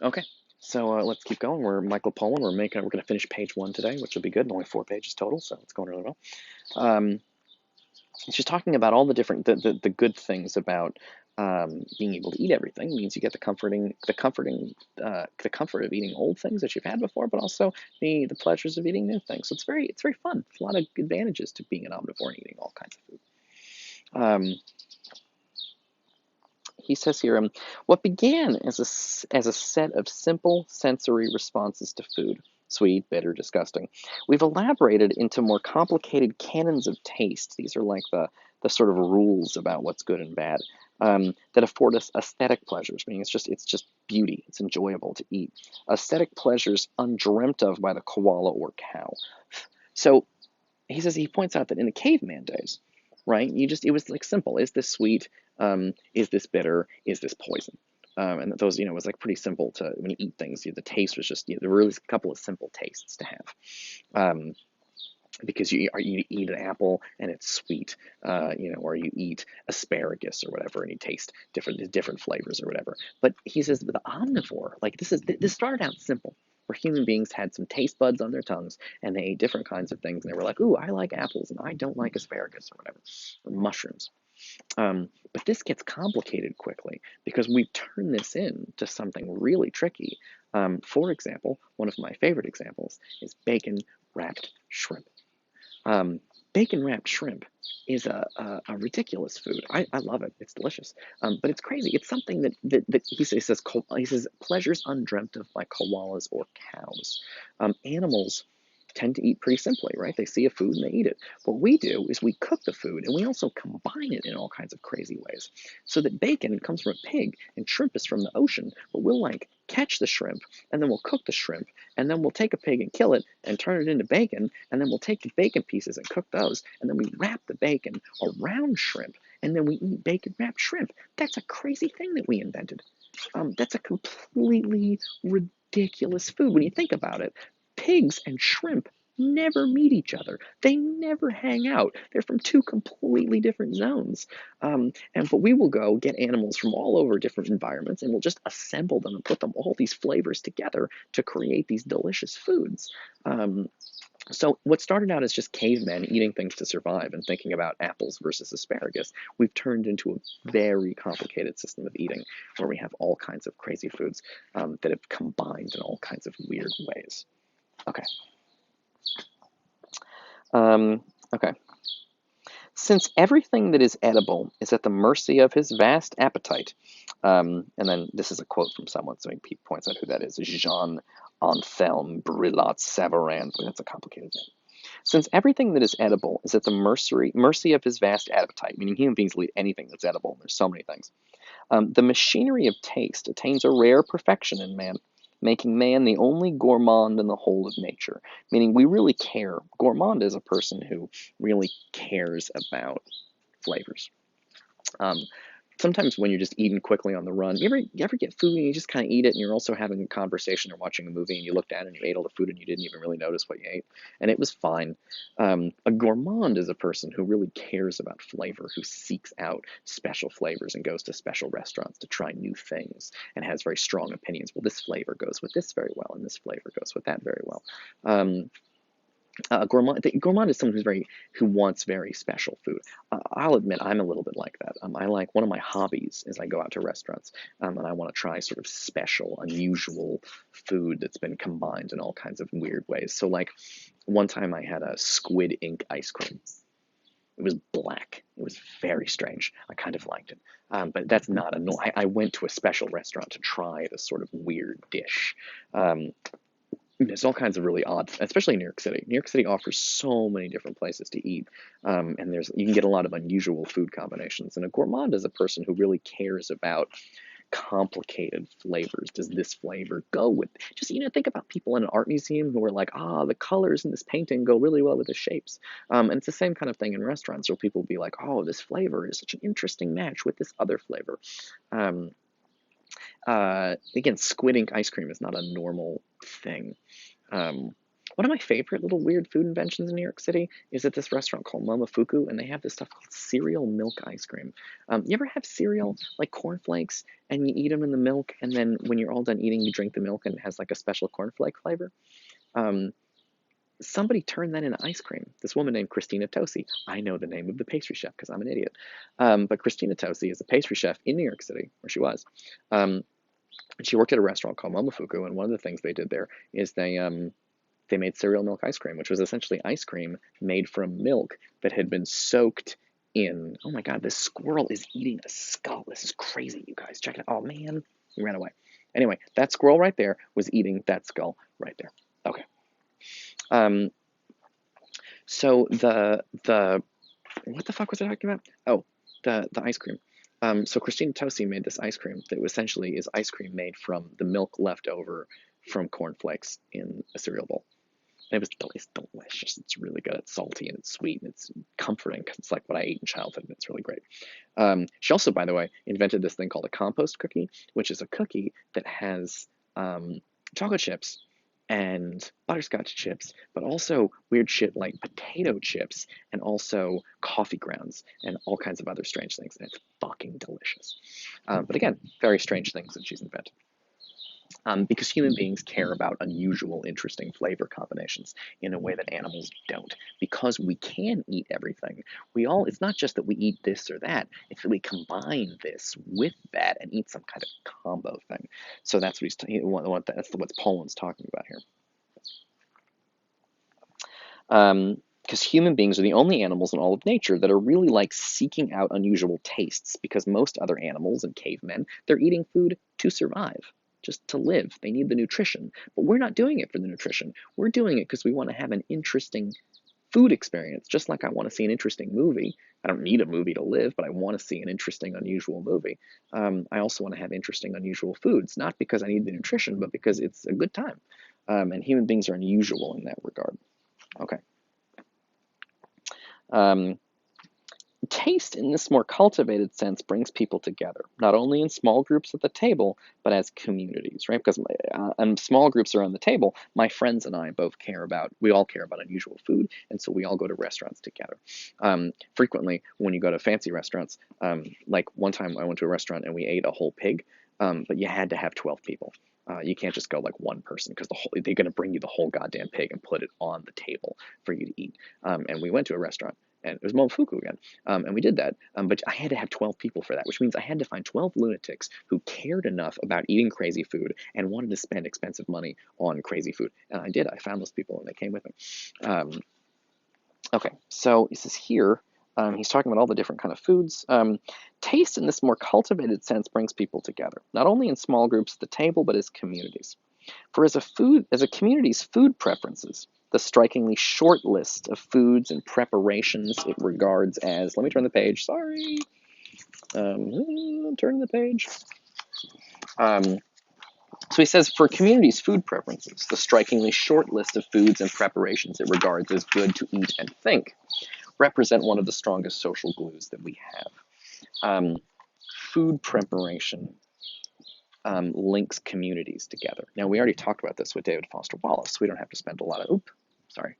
Okay, so let's keep going. We're Michael Pollan. We're going to finish page 1 today, which will be good. Only 4 pages total, so it's going really well. Um, she's talking about all the different the good things about being able to eat everything. It means you get the comfort of eating old things that you've had before, but also the pleasures of eating new things. So it's very fun. There's a lot of advantages to being an omnivore and eating all kinds of food. He says here, what began as a set of simple sensory responses to food, sweet, bitter, disgusting, we've elaborated into more complicated canons of taste. These are like the sort of rules about what's good and bad that afford us aesthetic pleasures, meaning it's just beauty. It's enjoyable to eat. Aesthetic pleasures undreamt of by the koala or cow. So he points out that in the caveman days, right? It was like simple. Is this sweet? Is this bitter? Is this poison? And those, it was like pretty simple to when you eat things. The taste was just there were really a couple of simple tastes to have. Um, because you eat an apple and it's sweet, or you eat asparagus or whatever, and you taste different flavors or whatever. But he says the omnivore, like this started out simple, where human beings had some taste buds on their tongues and they ate different kinds of things, and they were like, ooh, I like apples and I don't like asparagus or whatever, or mushrooms. But this gets complicated quickly because we turn this into something really tricky. For example, one of my favorite examples is bacon wrapped shrimp. Um, Bacon wrapped shrimp is a ridiculous food. I love it. It's delicious. But it's crazy. It's something that he says pleasures undreamt of by koalas or cows. Animals tend to eat pretty simply, right? They see a food and they eat it. What we do is we cook the food and we also combine it in all kinds of crazy ways. So that bacon comes from a pig and shrimp is from the ocean, but we'll like catch the shrimp and then we'll cook the shrimp and then we'll take a pig and kill it and turn it into bacon, and then we'll take the bacon pieces and cook those, and then we wrap the bacon around shrimp, and then we eat bacon wrapped shrimp. That's a crazy thing that we invented. That's a completely ridiculous food when you think about it. Pigs and shrimp never meet each other. They never hang out. They're from two completely different zones. But we will go get animals from all over different environments and we'll just assemble them and put them all these flavors together to create these delicious foods. Um, so what started out as just cavemen eating things to survive and thinking about apples versus asparagus, we've turned into a very complicated system of eating where we have all kinds of crazy foods that have combined in all kinds of weird ways. Okay. Um, okay. Since everything that is edible is at the mercy of his vast appetite, and then this is a quote from someone, so he points out who that is, Jean Anthelme Brillat Savarin. That's a complicated name. Since everything that is edible is at the mercy of his vast appetite, meaning human beings will eat anything that's edible, there's so many things, the machinery of taste attains a rare perfection in man, making man the only gourmand in the whole of nature. Meaning we really care. Gourmand is a person who really cares about flavors. Um, Sometimes when you're just eating quickly on the run, you ever get food and you just kind of eat it, and you're also having a conversation or watching a movie, and you look down and you ate all the food and you didn't even really notice what you ate, and it was fine. A gourmand is a person who really cares about flavor, who seeks out special flavors and goes to special restaurants to try new things, and has very strong opinions. Well, this flavor goes with this very well, and this flavor goes with that very well. Um, gourmand is someone who wants very special food. I'll admit I'm a little bit like that. I like one of my hobbies is I go out to restaurants and I want to try sort of special, unusual food that's been combined in all kinds of weird ways. So like one time I had a squid ink ice cream. It was black. It was very strange. I kind of liked it. But that's not a no. I went to a special restaurant to try this sort of weird dish. Um, there's all kinds of really odd, especially in New York City. New York City offers so many different places to eat, and you can get a lot of unusual food combinations. And a gourmand is a person who really cares about complicated flavors. Does this flavor go with? Just think about people in an art museum who are like, the colors in this painting go really well with the shapes. And it's the same kind of thing in restaurants where people will be like, oh, this flavor is such an interesting match with this other flavor. Um, Again, squid ink ice cream is not a normal thing. Um, One of my favorite little weird food inventions in New York City is at this restaurant called Momofuku, and they have this stuff called cereal milk ice cream. You ever have cereal like cornflakes, and you eat them in the milk, and then when you're all done eating, you drink the milk, and it has like a special cornflake flavor? Um, Somebody turned that into ice cream. This woman named Christina Tosi. I know the name of the pastry chef because I'm an idiot. But Christina Tosi is a pastry chef in New York City, where she was. And she worked at a restaurant called Momofuku, and one of the things they did there is they made cereal milk ice cream, which was essentially ice cream made from milk that had been soaked in. Oh my God, this squirrel is eating a skull. This is crazy, you guys. Check it out. Oh man, he ran away. Anyway, that squirrel right there was eating that skull right there. Okay. Um, so the what the fuck was I talking about? Oh, the ice cream. So Christina Tosi made this ice cream that essentially is ice cream made from the milk left over from cornflakes in a cereal bowl. And it's delicious. It's really good. It's salty and it's sweet and it's comforting because it's like what I ate in childhood and it's really great. She also, by the way, invented this thing called a compost cookie, which is a cookie that has chocolate chips and butterscotch chips, but also weird shit like potato chips and also coffee grounds and all kinds of other strange things. And it's fucking delicious. But again, very strange things that she's invented. Because human beings care about unusual, interesting flavor combinations in a way that animals don't. Because we can eat everything, it's not just that we eat this or that, it's that we combine this with that and eat some kind of combo thing. So that's that's what Poland's talking about here. Because human beings are the only animals in all of nature that are really like seeking out unusual tastes, because most other animals and cavemen, they're eating food to survive, just to live. They need the nutrition. But we're not doing it for the nutrition. We're doing it because we want to have an interesting food experience, just like I want to see an interesting movie. I don't need a movie to live, but I want to see an interesting, unusual movie. I also want to have interesting, unusual foods, not because I need the nutrition, but because it's a good time. And human beings are unusual in that regard. Okay. Um, Taste in this more cultivated sense brings people together, not only in small groups at the table, but as communities, right? Because small groups around the table, my friends and I we all care about unusual food, and so we all go to restaurants together. Frequently, when you go to fancy restaurants, like one time I went to a restaurant and we ate a whole pig, but you had to have 12 people. You can't just go like one person because they're going to bring you the whole goddamn pig and put it on the table for you to eat. And we went to a restaurant, and it was Momofuku again. And we did that, but I had to have 12 people for that, which means I had to find 12 lunatics who cared enough about eating crazy food and wanted to spend expensive money on crazy food. And I did. I found those people, and they came with me. Okay, so this is here. He's talking about all the different kind of foods. Taste in this more cultivated sense brings people together, not only in small groups at the table, but as communities. For as a community's food preferences, the strikingly short list of foods and preparations it regards as, let me turn the page, sorry, turn the page. So he says, for communities' food preferences, the strikingly short list of foods and preparations it regards as good to eat and think represent one of the strongest social glues that we have. Food preparation links communities together. Now, we already talked about this with David Foster Wallace. We don't have to spend a lot of, sorry,